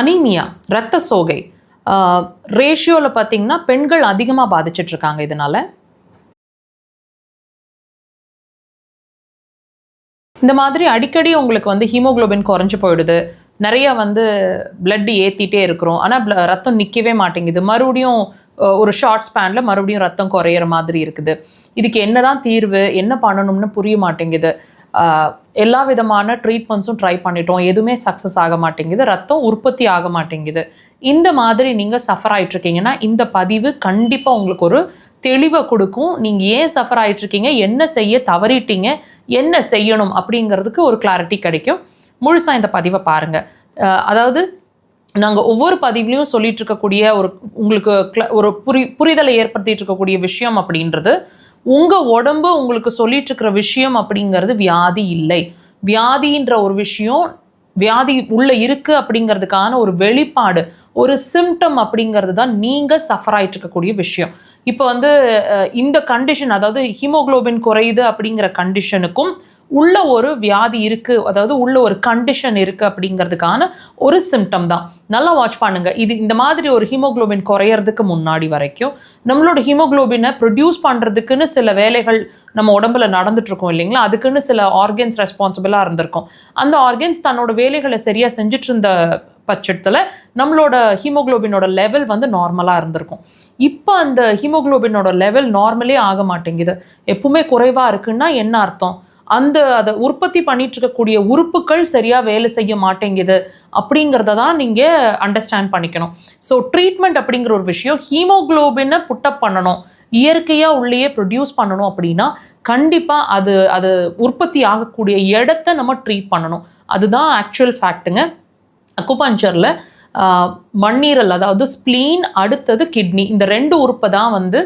Anaemia, இரத்த சோகை ரேஷியோவில் பார்த்தீங்கன்னா பெண்கள் அதிகமாக பாதிச்சிட்ருக்காங்க இதனால். இந்த மாதிரி அடிக்கடி உங்களுக்கு வந்து ஹீமோக்ளோபின் குறைஞ்சி போயிடுது, நிறைய வந்து பிளட் ஏற்றிட்டே இருக்கிறோம், ஆனால் ரத்தம் நிற்கவே மாட்டேங்குது, மறுபடியும் ஒரு ஷார்ட் ஸ்பேனில் மறுபடியும் ரத்தம் குறையிற மாதிரி இருக்குது. இதுக்கு என்ன தான் தீர்வு, என்ன பண்ணணும்னு புரிய மாட்டேங்குது. எல்லா விதமான ட்ரீட்மெண்ட்ஸும் ட்ரை பண்ணிட்டோம், எதுவுமே சக்ஸஸ் ஆக மாட்டேங்குது, ரத்தம் உற்பத்தி ஆக மாட்டேங்குது. இந்த மாதிரி நீங்கள் சஃபர் ஆகிட்ருக்கீங்கன்னா இந்த பதிவு கண்டிப்பாக உங்களுக்கு ஒரு தெளிவை கொடுக்கும். நீங்கள் ஏன் சஃபர் ஆகிட்ருக்கீங்க, என்ன செய்ய தவறிட்டீங்க, என்ன செய்யணும் அப்படிங்கிறதுக்கு ஒரு கிளாரிட்டி கிடைக்கும். முழுசாக இந்த பதிவை பாருங்கள். அதாவது நாங்கள் ஒவ்வொரு பதிவுலையும் சொல்லிட்டு இருக்கக்கூடிய உங்களுக்கு ஒரு புரிதலை ஏற்படுத்திட்டு இருக்கக்கூடிய விஷயம் அப்படின்றது, உங்கள் உடம்பு உங்களுக்கு சொல்லிட்டு இருக்கிற விஷயம் அப்படிங்கிறது வியாதி இல்லை. வியாதின்ற ஒரு விஷயம் வியாதி உள்ள இருக்குது அப்படிங்கிறதுக்கான ஒரு வெளிப்பாடு, ஒரு சிம்டம் அப்படிங்கிறது தான் நீங்கள் சஃபர் ஆகிட்டு இருக்கக்கூடிய விஷயம். இப்போ வந்து இந்த கண்டிஷன், அதாவது ஹீமோக்ளோபின் குறையுது அப்படிங்கிற கண்டிஷனுக்கும் உள்ள ஒரு வியாதி இருக்குது, அதாவது உள்ள ஒரு கண்டிஷன் இருக்குது அப்படிங்கிறதுக்கான ஒரு சிம்டம் தான். நல்லா வாட்ச் பண்ணுங்கள். இது இந்த மாதிரி ஒரு ஹீமோக்ளோபின் குறையிறதுக்கு முன்னாடி வரைக்கும் நம்மளோட ஹீமோக்ளோபினை ப்ரொடியூஸ் பண்ணுறதுக்குன்னு சில வேலைகள் நம்ம உடம்புல நடந்துட்டுருக்கோம் இல்லைங்களா, அதுக்குன்னு சில ஆர்கன்ஸ் ரெஸ்பான்சிபிளாக இருந்திருக்கும். அந்த ஆர்கன்ஸ் தன்னோட வேலைகளை சரியாக செஞ்சுட்டு இருந்த பட்சத்தில் நம்மளோட ஹீமோக்ளோபினோட லெவல் வந்து நார்மலாக இருந்திருக்கும். இப்போ அந்த ஹீமோக்ளோபினோட லெவல் நார்மலே ஆக மாட்டேங்குது, எப்பவுமே குறைவாக இருக்குன்னா என்ன அர்த்தம், அதை உற்பத்தி பண்ணிட்டு இருக்கக்கூடிய உறுப்புகள் சரியாக வேலை செய்ய மாட்டேங்குது அப்படிங்கிறத தான் நீங்கள் அண்டர்ஸ்டாண்ட் பண்ணிக்கணும். ஸோ ட்ரீட்மெண்ட் அப்படிங்கிற ஒரு விஷயம், ஹீமோக்ளோபினை புட்டப் பண்ணணும், இயற்கையாக உள்ளேயே ப்ரொடியூஸ் பண்ணணும் அப்படின்னா கண்டிப்பாக அது உற்பத்தி ஆகக்கூடிய இடத்த நம்ம ட்ரீட் பண்ணணும். அதுதான் ஆக்சுவல் ஃபேக்ட்டுங்க. அக்குபஞ்சரில் மண்ணீரல், அதாவது ஸ்ப்ளீன், அடுத்தது கிட்னி, இந்த 2 உறுப்பை தான் வந்து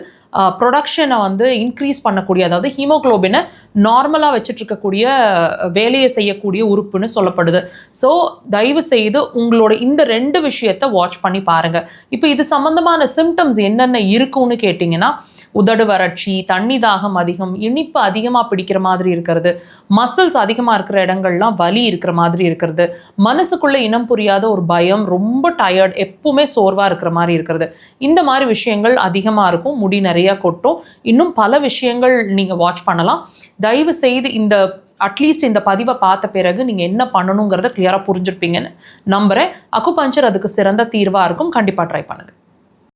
ப்ரொடக்ஷனை வந்து இன்க்ரீஸ் பண்ணக்கூடிய, அதாவது ஹீமோக்ளோபினை நார்மலாக வச்சுட்ருக்கக்கூடிய வேலையை செய்யக்கூடிய உறுப்புன்னு சொல்லப்படுது. ஸோ தயவு செய்து உங்களோட இந்த 2 விஷயத்தை வாட்ச் பண்ணி பாருங்கள். இப்போ இது சம்மந்தமான சிம்டம்ஸ் என்னென்ன இருக்குன்னு கேட்டிங்கன்னா, உதடு வறட்சி, தண்ணி தாகம் அதிகம், இனிப்பு அதிகமாக பிடிக்கிற மாதிரி இருக்கிறது, மசில்ஸ் அதிகமாக இருக்கிற இடங்கள்லாம் வலி இருக்கிற மாதிரி இருக்கிறது, மனசுக்குள்ளே இனம் புரியாத ஒரு பயம், ரொம்ப டயர்ட், எப்பவுமே சோர்வாக இருக்கிற மாதிரி இருக்கிறது, இந்த மாதிரி விஷயங்கள் அதிகமாக இருக்கும். முடி நிறைய கொட்டும், இன்னும் பல விஷயங்கள் நீங்கள் வாட்ச் பண்ணலாம். தயவு செய்து அட்லீஸ்ட் இந்த பதிவை பார்த்த பிறகு நீங்கள் என்ன பண்ணணுங்கிறத கிளியராக புரிஞ்சிருப்பீங்கன்னு நம்புகிறேன். அக்குபஞ்சர் அதுக்கு சிறந்த தீர்வாக இருக்கும். கண்டிப்பாக ட்ரை பண்ணுங்கள்.